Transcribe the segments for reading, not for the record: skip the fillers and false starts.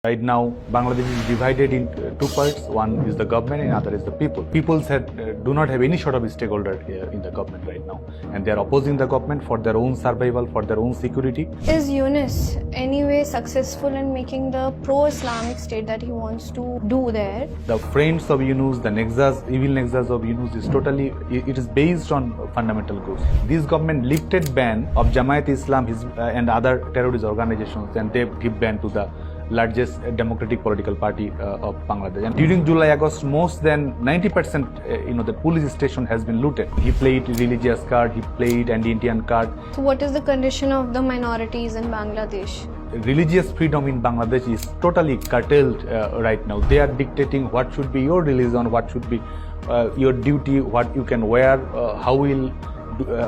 Right now, Bangladesh is divided into two parts. One is the government and other is the people. People do not have any sort of stakeholder here in the government right now. And they are opposing the government for their own survival, for their own security. Is Younus anyway successful in making the pro-Islamic state that he wants to do there? The friends of Younus, the evil nexus of Younus is totally, it is based on fundamental goals. This government lifted ban of Jamat Islam and other terrorist organizations, and they give ban to the largest democratic political party of Bangladesh. And during July-August, most than 90% the police station has been looted. He played religious card, he played anti-Indian card. So what is the condition of the minorities in Bangladesh? Religious freedom in Bangladesh is totally curtailed right now. They are dictating what should be your religion, what should be your duty, what you can wear, how will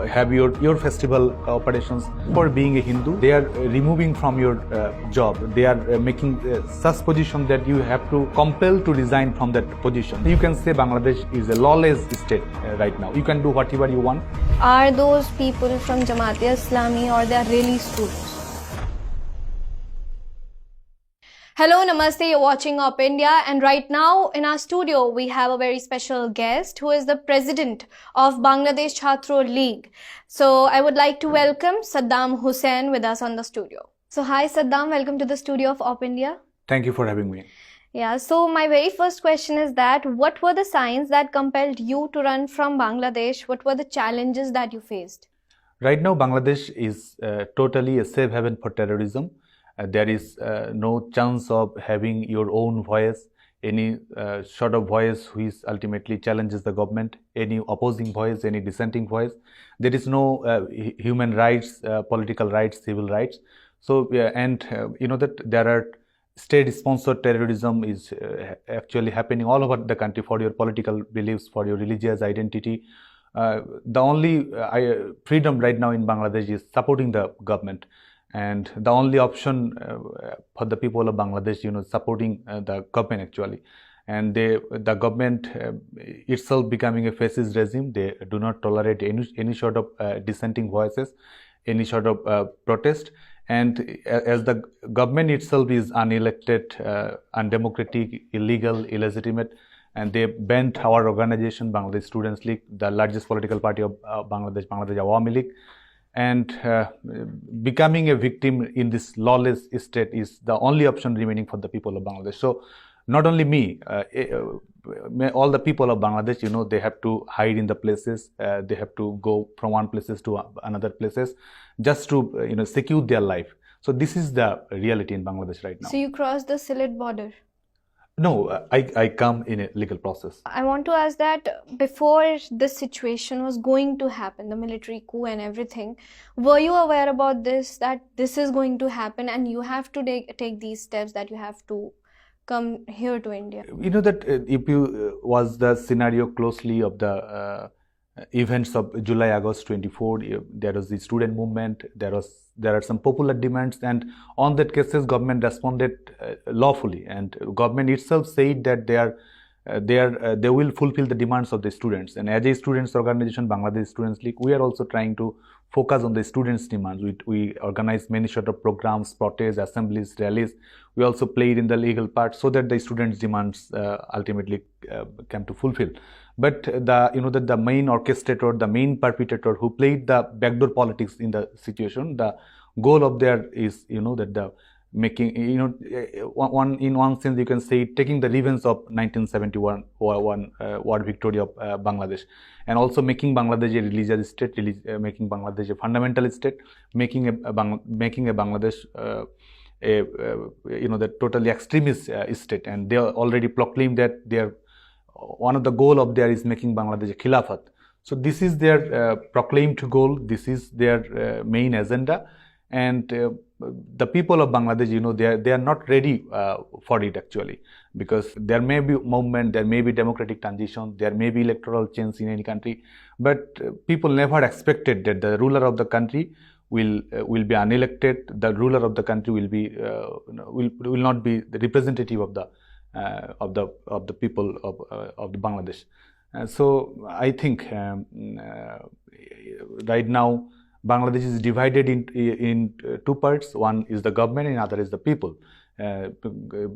have your festival operations. For being a Hindu, they are removing from your job. They are making such position that you have to compel to resign from that position. You can say Bangladesh is a lawless state right now. You can do whatever you want. Are those people from Jamaat Islami or they are really students? Hello, Namaste, you're watching Op India, and right now in our studio we have a very special guest who is the president of Bangladesh Chhatro League. So I would like to welcome Saddam Hussein with us on the studio. So hi Saddam, welcome to the studio of Op India. Thank you for having me. Yeah, so my very first question is that what were the signs that compelled you to run from Bangladesh? What were the challenges that you faced? Right now Bangladesh is totally a safe haven for terrorism. There is no chance of having your own voice, any sort of voice which ultimately challenges the government, any opposing voice, any dissenting voice. There is no human rights, political rights, civil rights. So, that there are state-sponsored terrorism is actually happening all over the country for your political beliefs, for your religious identity. The only freedom right now in Bangladesh is supporting the government. And the only option for the people of Bangladesh, supporting the government actually. And the government itself becoming a fascist regime. They do not tolerate any sort of dissenting voices, any sort of protest. And as the government itself is unelected, undemocratic, illegal, illegitimate, and they banned our organization, Bangladesh Students League, the largest political party of Bangladesh, Awamileague. And becoming a victim in this lawless state is the only option remaining for the people of Bangladesh. So not only me, all the people of Bangladesh, they have to hide in the places, they have to go from one places to another places just to secure their life. So this is the reality in Bangladesh right now. So you crossed the Sylhet border? No, I come in a legal process. I want to ask that before this situation was going to happen, the military coup and everything, were you aware about this, that this is going to happen and you have to take these steps, that you have to come here to India? You know that if you was the scenario closely of the events of July-August 24, there was the student movement, there are some popular demands, and on that cases government responded lawfully, and government itself said that they will fulfill the demands of the students. And as a students organization, Bangladesh Students League, we are also trying to focus on the students' demands. We organize many sort of programs, protests, assemblies, rallies. We also played in the legal part so that the students' demands ultimately came to fulfill. But the main orchestrator, the main perpetrator who played the backdoor politics in the situation, the goal of there is that the making in one sense you can say taking the revenge of 1971 war victory of Bangladesh, and also making Bangladesh a religious state, making Bangladesh a fundamental state, making a Bangladesh the totally extremist state. And they already proclaimed that one of the goal of there is making Bangladesh a khilafat. So this is their proclaimed goal. This is their main agenda, and the people of Bangladesh, they are not ready for it actually, because there may be movement, there may be democratic transition, there may be electoral change in any country, but people never expected that the ruler of the country will be unelected. The ruler of the country will not be the representative of the people of the Bangladesh. So I think right now Bangladesh is divided in two parts. One is the government and other is the people.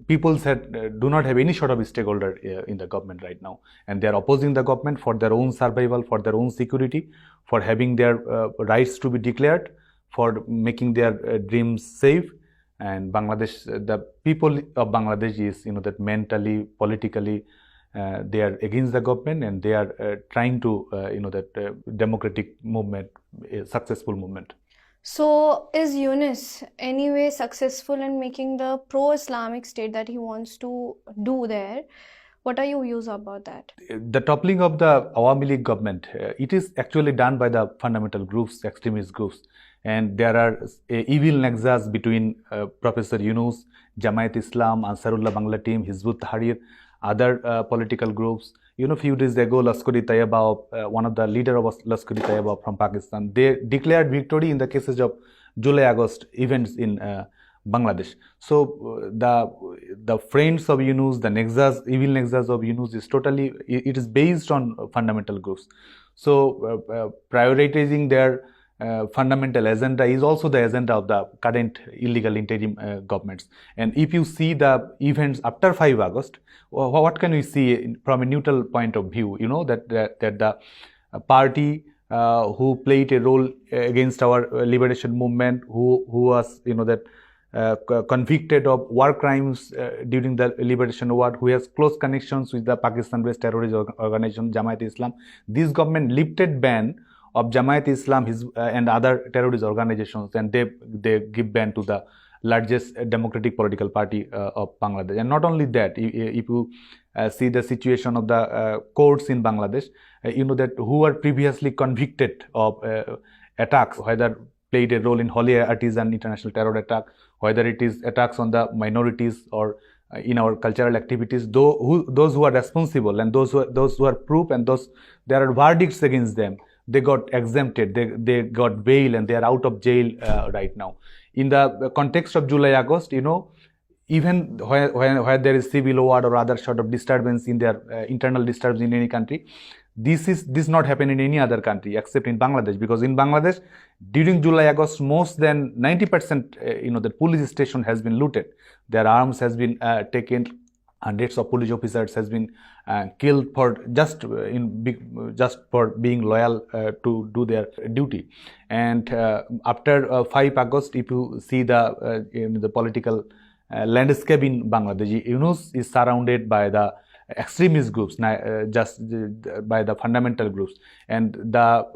people said do not have any sort of stakeholder in the government right now, and they are opposing the government for their own survival, for their own security, for having their rights to be declared, for making their dreams safe. And Bangladesh, the people of Bangladesh is that mentally, politically, they are against the government, and they are trying to that democratic movement, a successful movement. So, is Yunus anyway successful in making the pro-Islamic state that he wants to do there? What are your views about that? The toppling of the Awamileague government, it is actually done by the fundamental groups, extremist groups. And there are evil nexus between Professor Yunus, Jamat Islam, Ansarullah Bangla team, Hizbut Tahrir, other political groups. Few days ago, Lashkar-e-Taiba, one of the leader of Lashkar-e-Taiba from Pakistan, they declared victory in the cases of July-August events in Bangladesh. So the friends of Yunus, the nexus, evil nexus of Yunus is totally, it is based on fundamental groups. So prioritizing their fundamental agenda is also the agenda of the current illegal interim governments. And if you see the events after 5 August, what can we see from a neutral point of view? That the party who played a role against our liberation movement, who was convicted of war crimes during the liberation war, who has close connections with the Pakistan-based terrorist organization Jamaat Islam, this government lifted ban of Jamaat Islam and other terrorist organizations, and they give ban to the largest democratic political party of Bangladesh. And not only that, if you see the situation of the courts in Bangladesh, that who were previously convicted of attacks, whether played a role in Holy Artisan international terror attack, whether it is attacks on the minorities or in our cultural activities, those who are responsible and those who are proved and there are verdicts against them, they got exempted, they got bail, and they are out of jail right now. In the context of July-August, even where there is civil war or other sort of disturbance in their internal disturbance in any country, this not happen in any other country except in Bangladesh, because in Bangladesh during July-August most than 90% the police station has been looted, their arms has been taken, hundreds of police officers has been killed for just for being loyal to do their duty. And after 5 August, if you see the political landscape in Bangladesh, Yunus is surrounded by the extremist groups, just by the fundamental groups, and the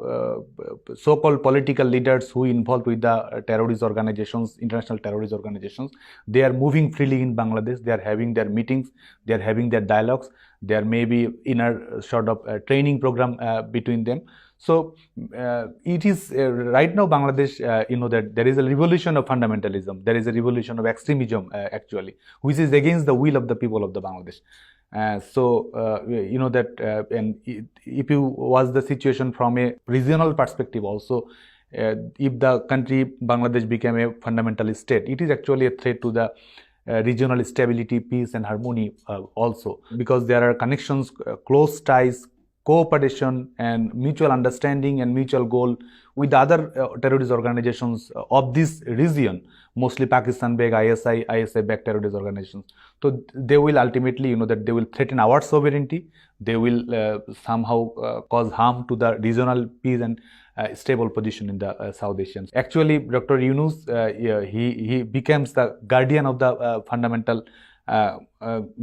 so-called political leaders who involved with the terrorist organizations, international terrorist organizations, they are moving freely in Bangladesh. They are having their meetings, they are having their dialogues, there may be inner sort of training program between them. So it is right now Bangladesh, that there is a revolution of fundamentalism, there is a revolution of extremism actually, which is against the will of the people of the Bangladesh. And if you watch the situation from a regional perspective also, if the country Bangladesh became a fundamentalist state, it is actually a threat to the regional stability, peace and harmony also, because there are connections, close ties, cooperation and mutual understanding and mutual goal with other terrorist organizations of this region, mostly Pakistan-backed ISI-backed terrorist organizations. So they will ultimately, that they will threaten our sovereignty, they will somehow cause harm to the regional peace and stable position in the South Asians. Actually, Dr. Yunus, he becomes the guardian of the fundamental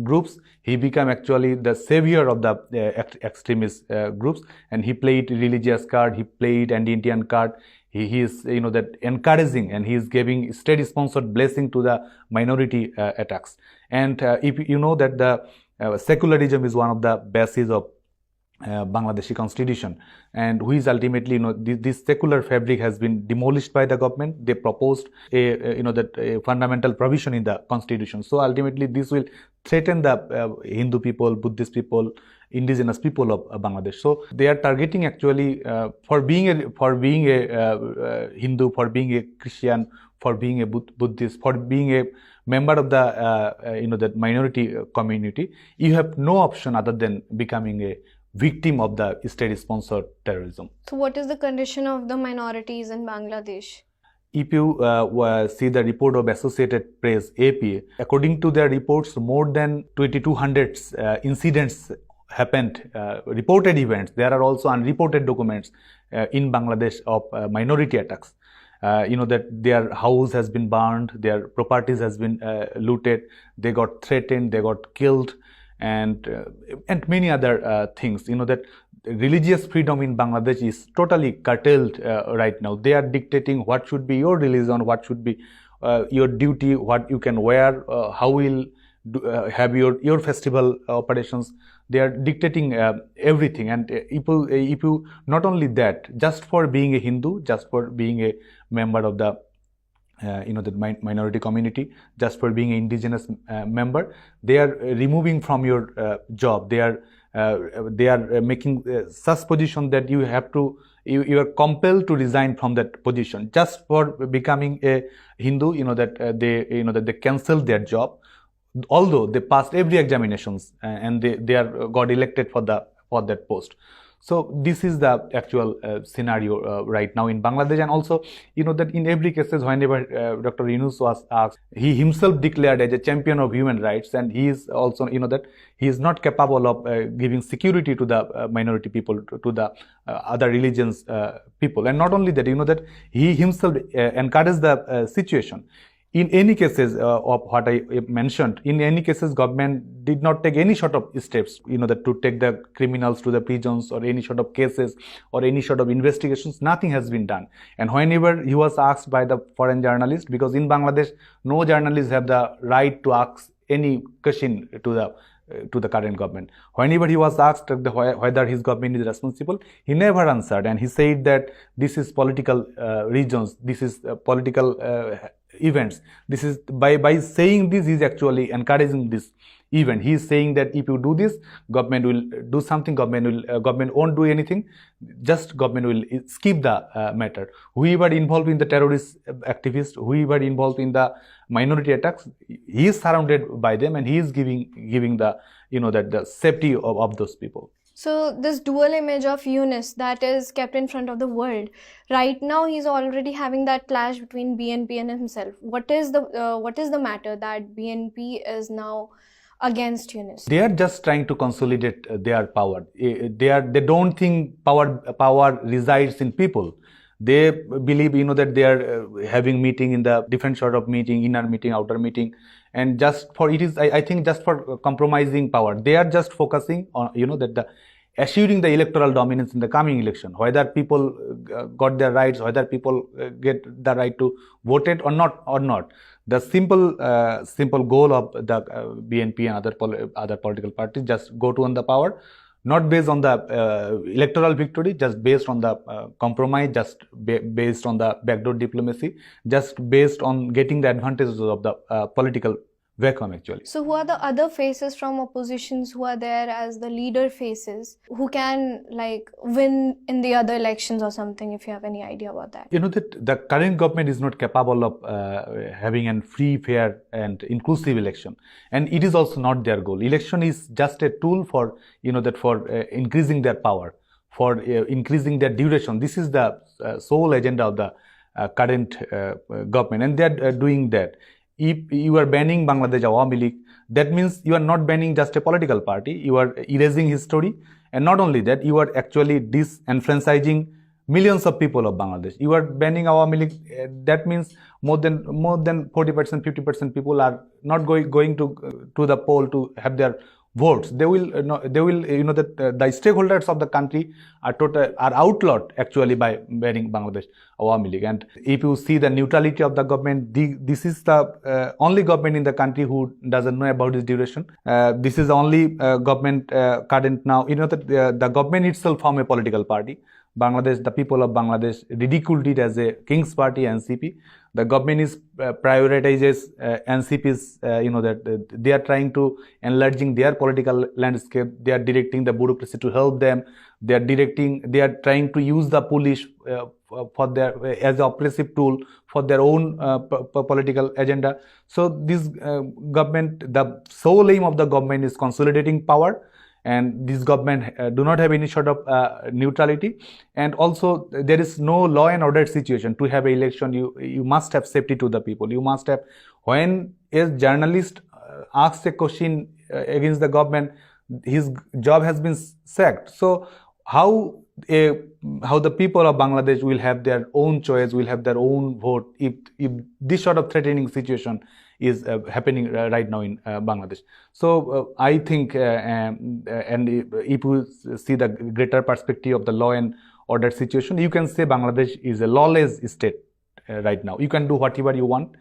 groups. He became actually the savior of the extremist groups, and he played religious card, he played anti-Indian card. He is that encouraging, and he is giving state sponsored blessing to the minority attacks. And if you know that the secularism is one of the bases of Bangladeshi constitution, and which ultimately this secular fabric has been demolished by the government. They proposed a fundamental provision in the constitution. So ultimately this will threaten the Hindu people, Buddhist people, indigenous people of Bangladesh. So they are targeting actually for being a Hindu, for being a Christian, for being a Buddhist, for being a member of the that minority community, you have no option other than becoming a victim of the state-sponsored terrorism. So what is the condition of the minorities in Bangladesh? If you see the report of Associated Press, AP, according to their reports, more than 2,200 incidents happened, reported events. There are also unreported documents in Bangladesh of minority attacks. That their house has been burned, their properties has been looted, they got threatened, they got killed, and many other things. That religious freedom in Bangladesh is totally curtailed right now. They are dictating what should be your religion, what should be your duty, what you can wear, how will have your festival operations. They are dictating everything, and if you not only that, just for being a Hindu, just for being a member of the the minority community, just for being an indigenous member, they are removing from your job. They are making such position that you have to you are compelled to resign from that position just for becoming a Hindu. That they cancel their job, although they passed every examinations and they are got elected for that post. So this is the actual scenario right now in Bangladesh. And also that in every cases, whenever Dr. Younus was asked, he himself declared as a champion of human rights, and he is also that he is not capable of giving security to the minority people, to the other religions people. And not only that, that he himself encouraged the situation. In any cases of what I mentioned, in any cases, government did not take any sort of steps, that to take the criminals to the prisons or any sort of cases or any sort of investigations. Nothing has been done. And whenever he was asked by the foreign journalist, because in Bangladesh, no journalists have the right to ask any question to the current government. Whenever he was asked whether his government is responsible, he never answered, and he said that this is political reasons, this is political events. This is by saying this, he is actually encouraging this event. He is saying that if you do this, government will do something, government won't do anything, just government will skip the matter. Whoever involved in the terrorist activists, whoever involved in the minority attacks, he is surrounded by them, and he is giving the the safety of those people. So this dual image of Younus that is kept in front of the world, right now he's already having that clash between BNP and himself. What is the matter that BNP is now against Younus? They are just trying to consolidate their power. They don't think power resides in people. They believe that they are having meeting in the different sort of meeting, inner meeting, outer meeting, and just for it is I think just for compromising power. They are just focusing on that the assuring the electoral dominance in the coming election, whether people got their rights, whether people get the right to vote it or not. The simple goal of the BNP and other political parties just go to on the power, not based on the electoral victory, just based on the compromise, just based on the backdoor diplomacy, just based on getting the advantages of the political vacuum actually. So who are the other faces from oppositions who are there as the leader faces who can win in the other elections or something, if you have any idea about that? That the current government is not capable of having a free, fair and inclusive election, and it is also not their goal. Election is just a tool for for increasing their power, for increasing their duration. This is the sole agenda of the current government, and they are doing that. If you are banning Bangladesh Awamileague, that means you are not banning just a political party, you are erasing history, and not only that, you are actually disenfranchising millions of people of Bangladesh. You are banning Awamileague, that means more than 40%, 50% people are not going to the poll to have their votes. They will that the stakeholders of the country are outlawed actually by banning Bangladesh Awamileague. And if you see the neutrality of the government, this is the only government in the country who doesn't know about its duration. This is the only government current now. That the government itself form a political party. Bangladesh, the people of Bangladesh ridiculed it as a King's Party, NCP. The government is prioritizes NCP's, that they are trying to enlarging their political landscape. They are directing the bureaucracy to help them. They are trying to use the police for their as an oppressive tool for their own political agenda. So this government, the sole aim of the government is consolidating power and this government do not have any sort of neutrality, and also there is no law and order situation. To have an election, you must have safety to the people. You must have, when a journalist asks a question against the government, his job has been sacked. So how the people of Bangladesh will have their own choice, will have their own vote if this sort of threatening situation is happening right now in Bangladesh. So I think, and if you see the greater perspective of the law and order situation, you can say Bangladesh is a lawless state right now. You can do whatever you want,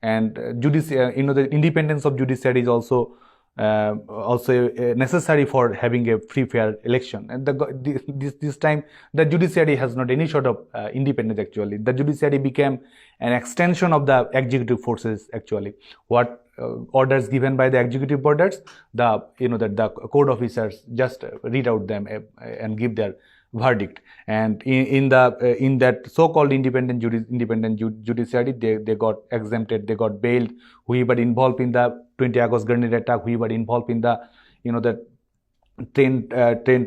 and the independence of judiciary is also necessary for having a free fair election. And this time the judiciary has not any sort of independence. Actually, the judiciary became an extension of the executive forces. Actually, what orders given by the executive borders, the court officers just read out them and give their verdict. And in that so-called independent judiciary, they got exempted, they got bailed. Whoever involved in the 20 August grenade attack, whoever involved in the the train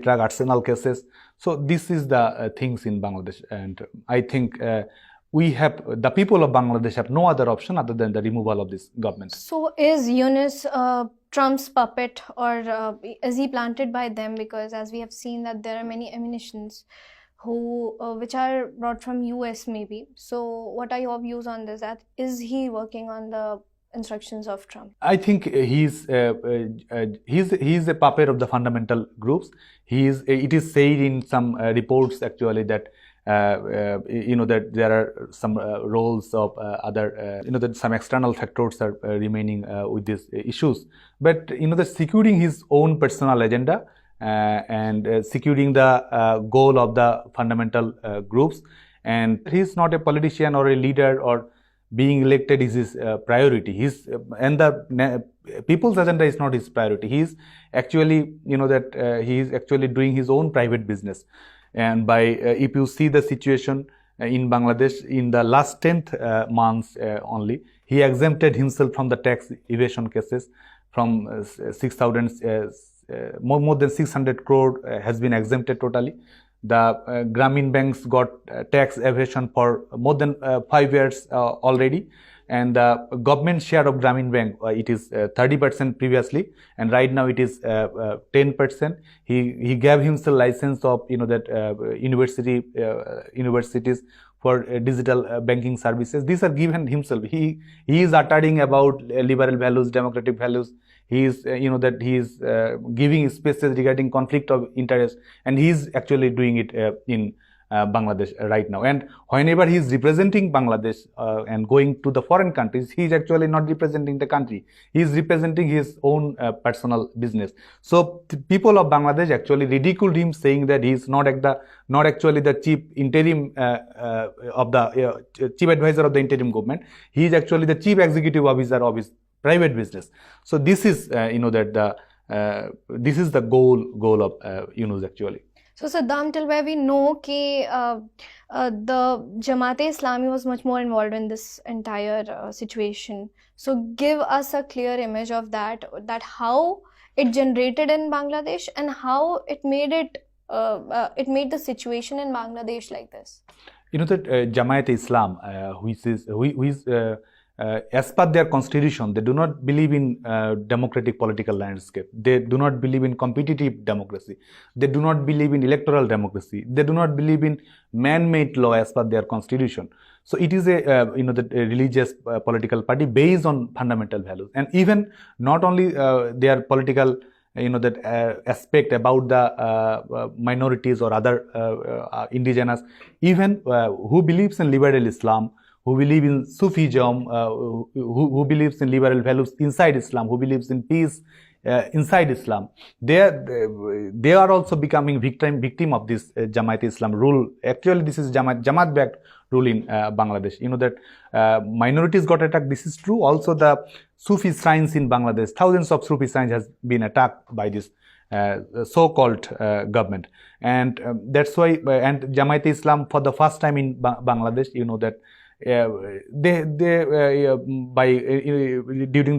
track arsenal cases. So this is the things in Bangladesh, and I think the people of Bangladesh have no other option other than the removal of this government. So is Younus Trump's puppet, or is he planted by them? Because as we have seen that there are many ammunitions which are brought from US maybe. So what are your views on this? That is he working on the instructions of Trump? I think he's a puppet of the fundamental groups. It is said in some reports actually that that there are some roles of other that some external factors are remaining with these issues, but the securing his own personal agenda and securing the goal of the fundamental groups, and he's not a politician or a leader, or being elected is his priority. And the people's agenda is not his priority. He's actually he is actually doing his own private business. And by if you see the situation in Bangladesh in the last 10th months only, he exempted himself from the tax evasion cases. From 6,000 more than 600 crore has been exempted totally. The Grameen banks got tax evasion for more than 5 years already. And the government share of Grameen Bank, it is 30% previously, and right now it is 10%. He gave himself license of universities for digital banking services. These are given himself. He is uttering about liberal values, democratic values. He is he is giving spaces regarding conflict of interest, and he is actually doing it in Bangladesh right now. And whenever he is representing Bangladesh and going to the foreign countries, he is actually not representing the country. He is representing his own personal business. So people of Bangladesh actually ridiculed him, saying that he is not actually the chief interim of the chief advisor of the interim government. He is actually the chief executive officer of his private business. So this is this is the goal of Younus actually. So Saddam, till where we know that the Jamaat-e-Islami was much more involved in this entire situation. So give us a clear image of that how it generated in Bangladesh and how it made the situation in Bangladesh like this. That Jamaat-e-Islam, who is as per their constitution, they do not believe in democratic political landscape. They do not believe in competitive democracy. They do not believe in electoral democracy. They do not believe in man-made law as per their constitution. So it is a the religious political party based on fundamental values, and even not only their political aspect about the minorities or other indigenous, even who believes in liberal Islam, who believe in Sufism, who believes in liberal values inside Islam, who believes in peace inside Islam, they are also becoming victim of this Jamaat-e-Islam rule. Actually, this is Jamaat-backed rule in Bangladesh. That minorities got attacked. This is true. Also, the Sufi shrines in Bangladesh, thousands of Sufi shrines has been attacked by this so-called government, and that's why. And Jamaat-e-Islam for the first time in Bangladesh, that. During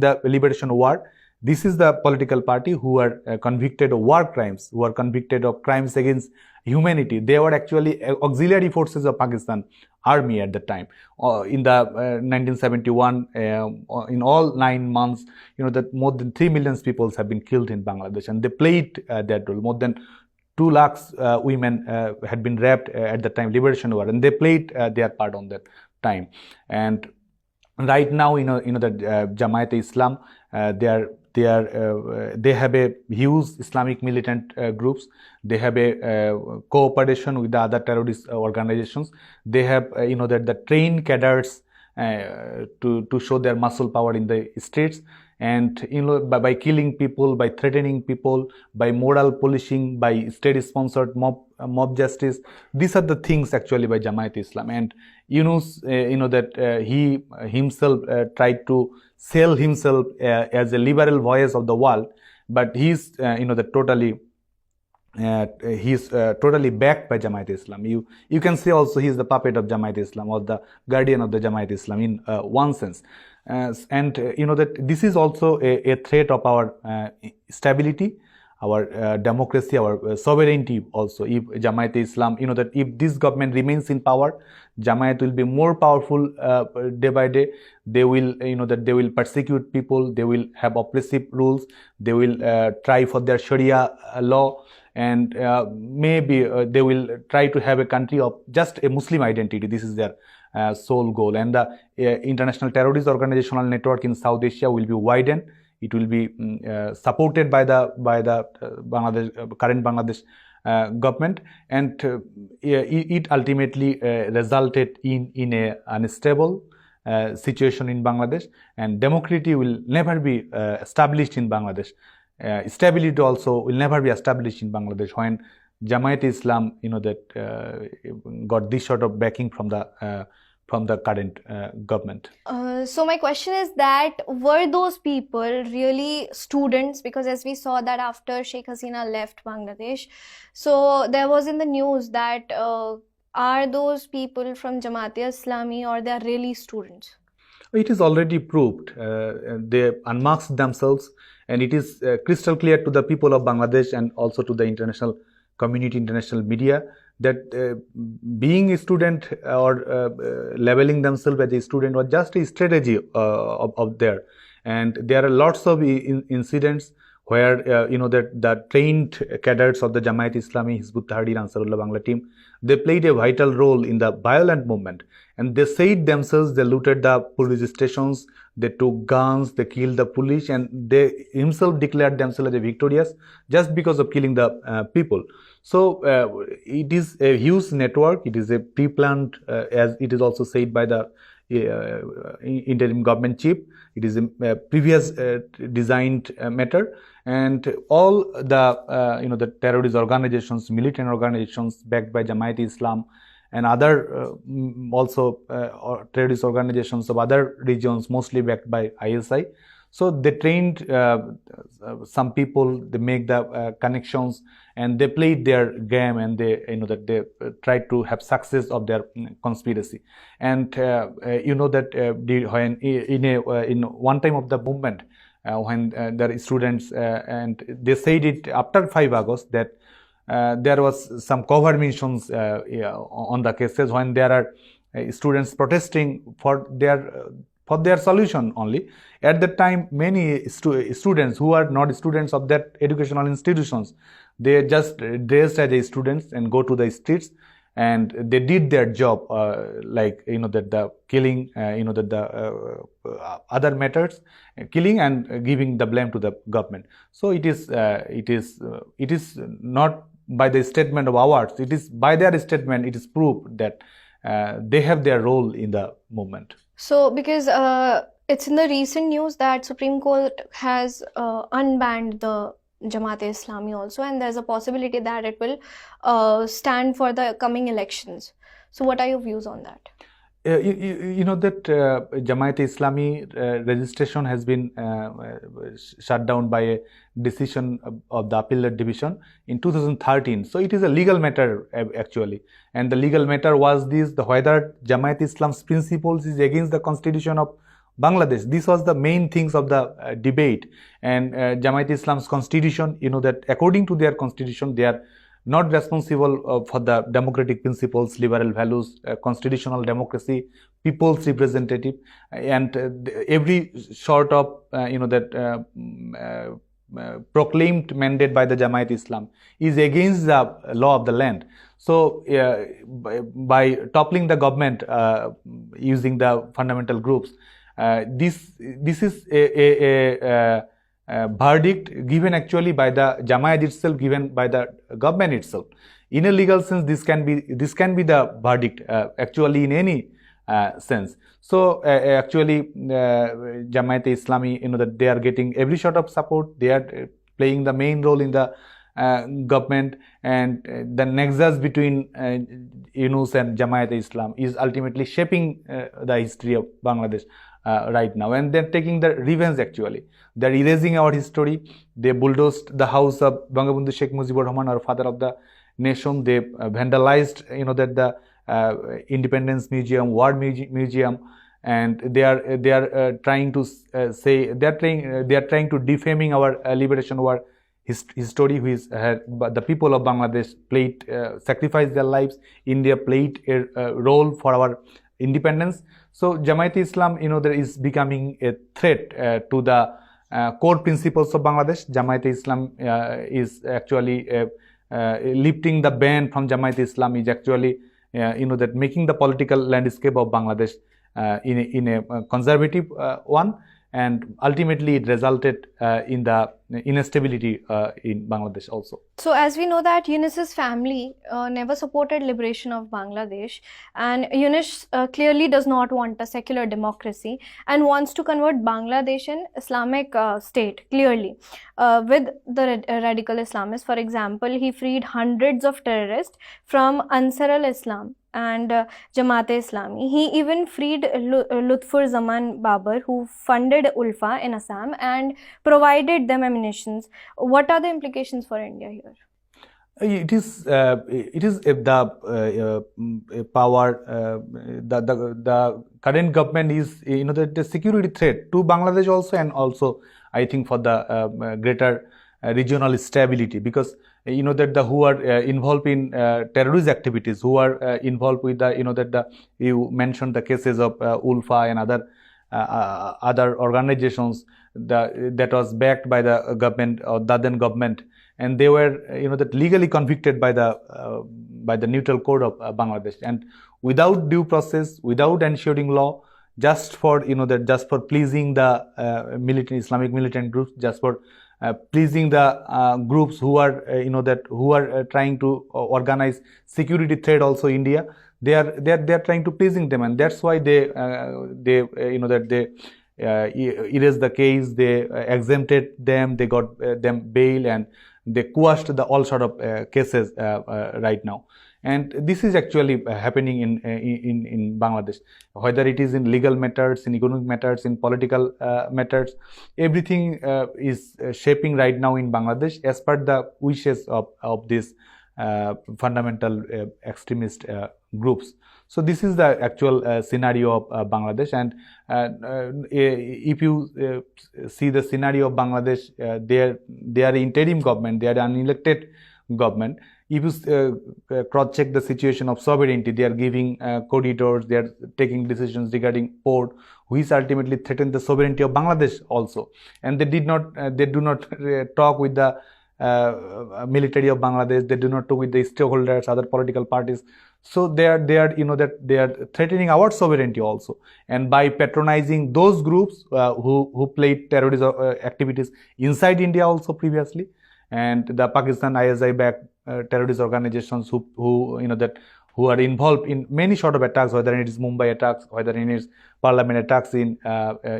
the liberation war, This is the political party who are convicted of war crimes, who are convicted of crimes against humanity. They were actually auxiliary forces of Pakistan army at the time. In the 1971, in all 9 months, that more than 3 million people have been killed in Bangladesh, and they played that role. More than 2 lakhs women had been raped at the time liberation war, and they played their part on that time. And right now, the Jamaat Islam, they have a huge Islamic militant groups. They have a cooperation with the other terrorist organizations. They have the trained cadres to show their muscle power in the streets, and by killing people, by threatening people, by moral policing, by state-sponsored mob justice. These are the things actually by Jamaat Islam. And Yunus, he himself tried to sell himself as a liberal voice of the world, but he's totally backed by Jamaat Islam. You can say also he is the puppet of Jamaat Islam, or the guardian of the Jamaat Islam in one sense. And that this is also a threat of our stability, our democracy, our sovereignty also. If Jamaat Islam, that if this government remains in power, Jamaat will be more powerful day by day. They will, that they will persecute people, they will have oppressive rules, they will try for their Sharia law, and maybe they will try to have a country of just a Muslim identity. This is their sole goal. And the international terrorist organizational network in South Asia will be widened. It will be supported by the Bangladesh, current Bangladesh government, and it ultimately resulted in a unstable situation in Bangladesh, and democracy will never be established in Bangladesh. Stability also will never be established in Bangladesh when Jamaat Islam, got this sort of backing from the current government. So my question is that, were those people really students? Because as we saw that after Sheikh Hasina left Bangladesh, so there was in the news that are those people from Jamaat Islami, or they are really students? It is already proved. They unmasked themselves, and it is crystal clear to the people of Bangladesh and also to the international community, international media, that being a student or labeling themselves as a student was just a strategy of there. And there are lots of incidents where that the trained cadets of the Jamaat Islami, Hizbut Tahrir, Ansarullah Bangla team, they played a vital role in the violent movement. And they said themselves, they looted the police stations, they took guns, they killed the police, and they himself declared themselves as victorious just because of killing the people. So it is a huge network. It is a pre-planned, as it is also said by the interim government chief. It is a previous designed matter, and all the the terrorist organizations, militant organizations backed by Jamaat Islam, and other also terrorist organizations of other regions, mostly backed by ISI. So they trained some people, they make the connections, and they played their game, and they that they tried to have success of their conspiracy. And when in one time of the movement, when the students and they said it after 5 August that there was some cover missions on the cases when there are students protesting for their solution only. At that time, many students who are not students of that educational institutions, they just dressed as a students and go to the streets, and they did their job, like that the killing, that the other matters, killing and giving the blame to the government. So it is not by the statement of ours, it is by their statement, it is proved that they have their role in the movement. So because it's in the recent news that Supreme Court has unbanned the Jamaat Islami also, and there's a possibility that it will stand for the coming elections. So what are your views on that? That Jamaat Islami registration has been shut down by a decision of the appellate division in 2013. So it is a legal matter actually, and the legal matter was this: whether Jamaat Islam's principles is against the constitution of Bangladesh. This was the main things of the debate. And Jamaat Islam's constitution, that according to their constitution, they are not responsible for the democratic principles, liberal values, constitutional democracy, people's representative, and every sort of proclaimed mandate by the Jamaat Islam is against the law of the land. So by toppling the government using the fundamental groups, this is a verdict given actually by the Jamaat itself, given by the government itself. In a legal sense, this can be the verdict actually in any sense. So actually Jamaat Islami, that they are getting every sort of support. They are playing the main role in the government, and the nexus between Yunus and Jamaat Islam is ultimately shaping the history of Bangladesh right now, and they're taking the revenge. Actually, they're erasing our history. They bulldozed the house of Bangabandhu Sheikh Mujibur Rahman, our father of the nation. They vandalized the Independence Museum, War Museum, and they are trying to say they are trying to defaming our liberation war history, which the people of Bangladesh sacrificed their lives. India played a role for our independence. So Jamaat Islam, there is becoming a threat to the core principles of Bangladesh. Jamaat Islam is actually lifting the ban from Jamaat Islam is actually that making the political landscape of Bangladesh in a conservative one, and ultimately it resulted in the instability in Bangladesh also. So as we know that Yunus's family never supported liberation of Bangladesh, and Yunus clearly does not want a secular democracy and wants to convert Bangladesh an Islamic state, clearly, with the radical Islamists. For example, he freed hundreds of terrorists from Ansar al-Islam and Jamaat Islami. He even freed Lutfur Zaman Babar, who funded Ulfa in Assam and provided them ammunitions. What are the implications for India here? It is the power. The current government is the security threat to Bangladesh also, and also I think for the greater regional stability, because that who are involved in terrorist activities, who are involved with the you mentioned the cases of Ulfa and other organizations that was backed by the government or the then government, and they were that legally convicted by the neutral court of Bangladesh, and without due process, without ensuring law, just for just for pleasing the Islamic militant groups, just for pleasing the groups who are who are trying to organize security threat also India. They are trying to pleasing them, and that's why they erased the case. They exempted them. They got them bail, and they quashed all sort of cases right now. And this is actually happening in Bangladesh, whether it is in legal matters, in economic matters, in political matters. Everything is shaping right now in Bangladesh as per the wishes of these fundamental extremist groups. So this is the actual scenario of Bangladesh, and if you see the scenario of Bangladesh, they are interim government, they are unelected government. If you cross-check the situation of sovereignty, they are giving corridors, they are taking decisions regarding port, which ultimately threaten the sovereignty of Bangladesh also. And they do not talk with the military of Bangladesh. They do not talk with the stakeholders, other political parties. So they are threatening our sovereignty also. And by patronizing those groups who played terrorist activities inside India also previously, and the Pakistan ISI-backed terrorist organizations who are involved in many sort of attacks, whether it is Mumbai attacks, whether it is parliament attacks in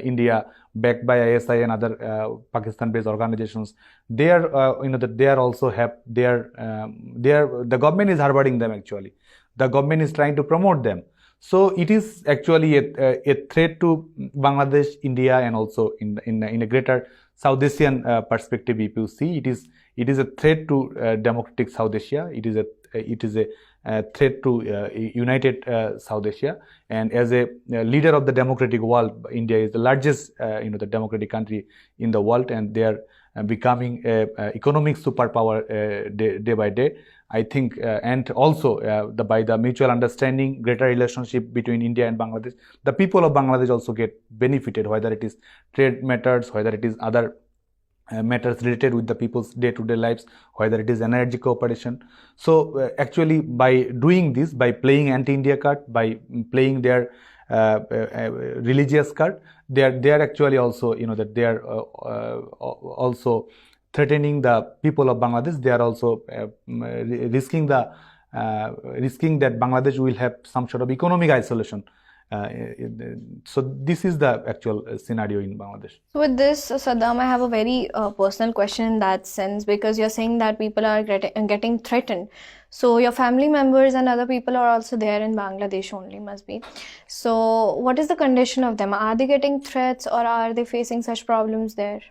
India, backed by ISI and other Pakistan-based organizations. They are they are also the government is harboring them. Actually, the government is trying to promote them. So it is actually a threat to Bangladesh, India, and also in a greater South Asian perspective. If you see, it is a threat to democratic South Asia. It is threat to united South Asia. And as a leader of the democratic world, India is the largest the democratic country in the world, and they are becoming a economic superpower day by day. I think, and also by the mutual understanding, greater relationship between India and Bangladesh, the people of Bangladesh also get benefited, whether it is trade matters, whether it is other matters related with the people's day-to-day lives, whether it is energy cooperation. So actually, by doing this, by playing anti-India card, by playing their religious card, they are actually also that they are also threatening the people of Bangladesh. They are also risking that Bangladesh will have some sort of economic isolation. So this is the actual scenario in Bangladesh. So with this, Saddam, I have a very personal question in that sense, because you're saying that people are getting threatened. So your family members and other people are also there in Bangladesh only, must be. So what is the condition of them? Are they getting threats, or are they facing such problems there?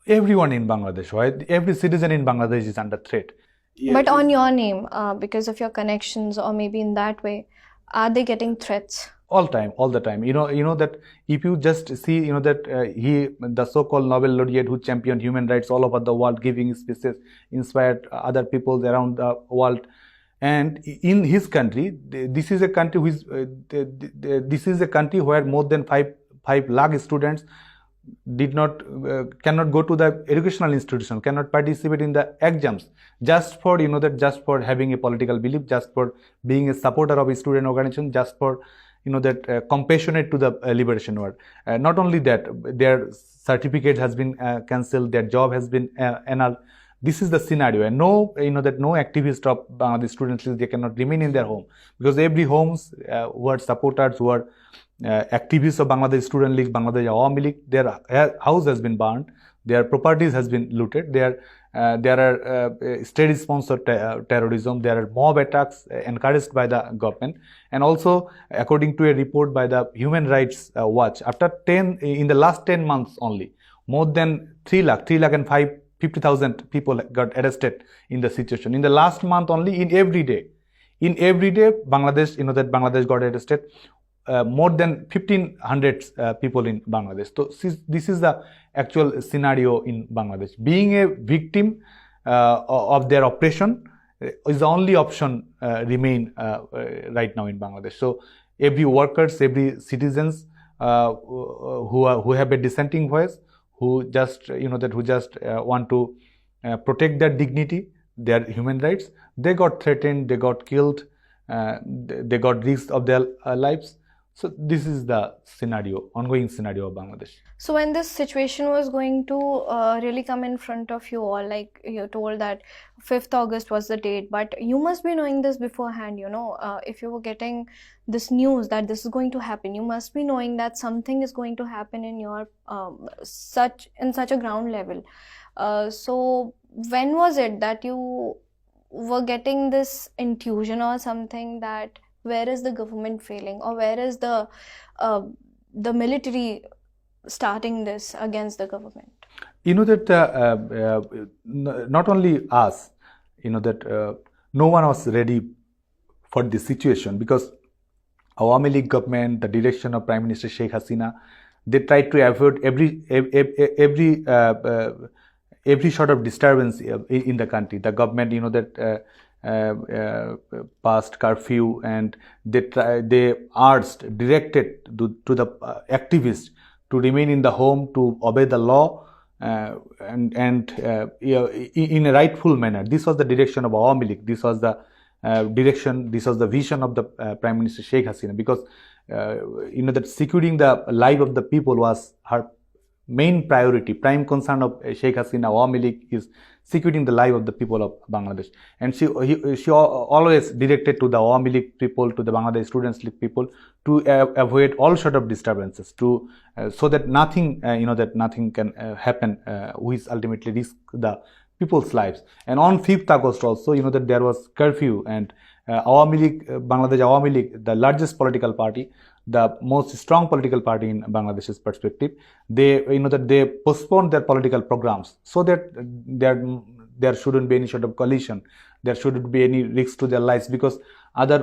Everyone in Bangladesh, right? Every citizen in Bangladesh is under threat. But on your name, because of your connections, or maybe in that way, are they getting threats? All the time. You know that if you just see, that the so-called Nobel laureate who championed human rights all over the world, giving speeches, inspired other people around the world. And in his country, this is a country where more than 5 lakh students cannot go to the educational institution, cannot participate in the exams, just for just for having a political belief, just for being a supporter of a student organization, just for compassionate to the liberation world. Not only that, their certificate has been cancelled, their job has been annulled. This is the scenario, and no activist of Bangladesh students, they cannot remain in their home, because every homes who are supporters, who are activists of Bangladesh Student League, Bangladesh Awamileague, their house has been burned, their properties has been looted. There are state-sponsored terrorism. There are mob attacks encouraged by the government, and also according to a report by the Human Rights Watch, in the last 10 months only, more than 3 lakh and 50,000 people got arrested in the situation. In the last month only, in every day, Bangladesh, Bangladesh got arrested more than 1,500 people in Bangladesh. So this is the actual scenario in Bangladesh. Being a victim of their oppression is the only option remain right now in Bangladesh. So every workers, every citizens who have a dissenting voice, who just want to protect their dignity, their human rights, they got threatened, they got killed, they got risked of their lives. So this is the ongoing scenario of Bangladesh. So when this situation was going to really come in front of you all, like you told that 5th August was the date, but you must be knowing this beforehand, if you were getting this news that this is going to happen, you must be knowing that something is going to happen in your such a ground level. So when was it that you were getting this intuition or something that where is the government failing, or where is the military starting this against the government? That not only us, that no one was ready for this situation, because Awamileague government, the direction of Prime Minister Sheikh Hasina, they tried to avoid every sort of disturbance in the country. The government, passed curfew, and they directed to the activists to remain in the home, to obey the law, and in a rightful manner. This was the direction of Awamileague. This was the vision of the Prime Minister Sheikh Hasina, because that securing the life of the people was her main priority. Prime concern of Sheikh Hasina, Awamileague, is securing the life of the people of Bangladesh. And she always directed to the Awamileague people, to the Bangladesh Students League people, to avoid all sort of disturbances, so that nothing can happen which ultimately risk the people's lives. And on 5th August also, that there was curfew, and Awamileague, Bangladesh Awamileague, the largest political party, the most strong political party in Bangladesh's perspective, they postponed their political programs, so that there shouldn't be any sort of collision. There shouldn't be any risk to their lives, because other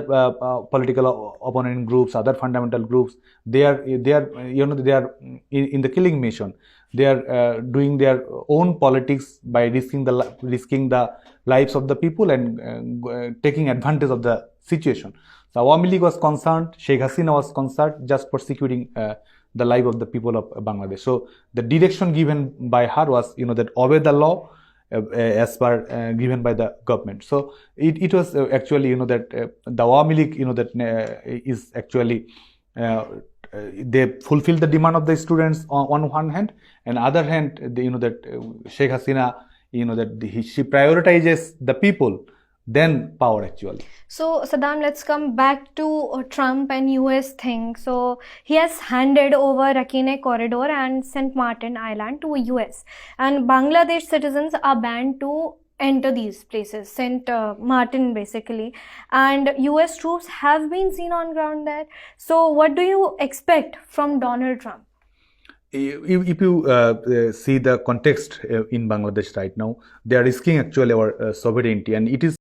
political opponent groups, other fundamental groups, they are in the killing mission. They are doing their own politics by risking the lives of the people and taking advantage of the situation. So Awami League was concerned, Sheikh Hasina was concerned just for securing the life of the people of Bangladesh. So the direction given by her was, that obey the law as per given by the government. So it was actually, that the Awami League, is actually they fulfill the demand of the students on one hand, and other hand, that Sheikh Hasina, that she prioritizes the people than power actually. So, Saddam, let's come back to Trump and US thing. So, he has handed over Rakhine Corridor and St. Martin Island to US, and Bangladesh citizens are banned to enter these places, St. Martin basically, and US troops have been seen on ground there. So, what do you expect from Donald Trump? If you see the context in Bangladesh right now, they are risking actually our sovereignty, and it is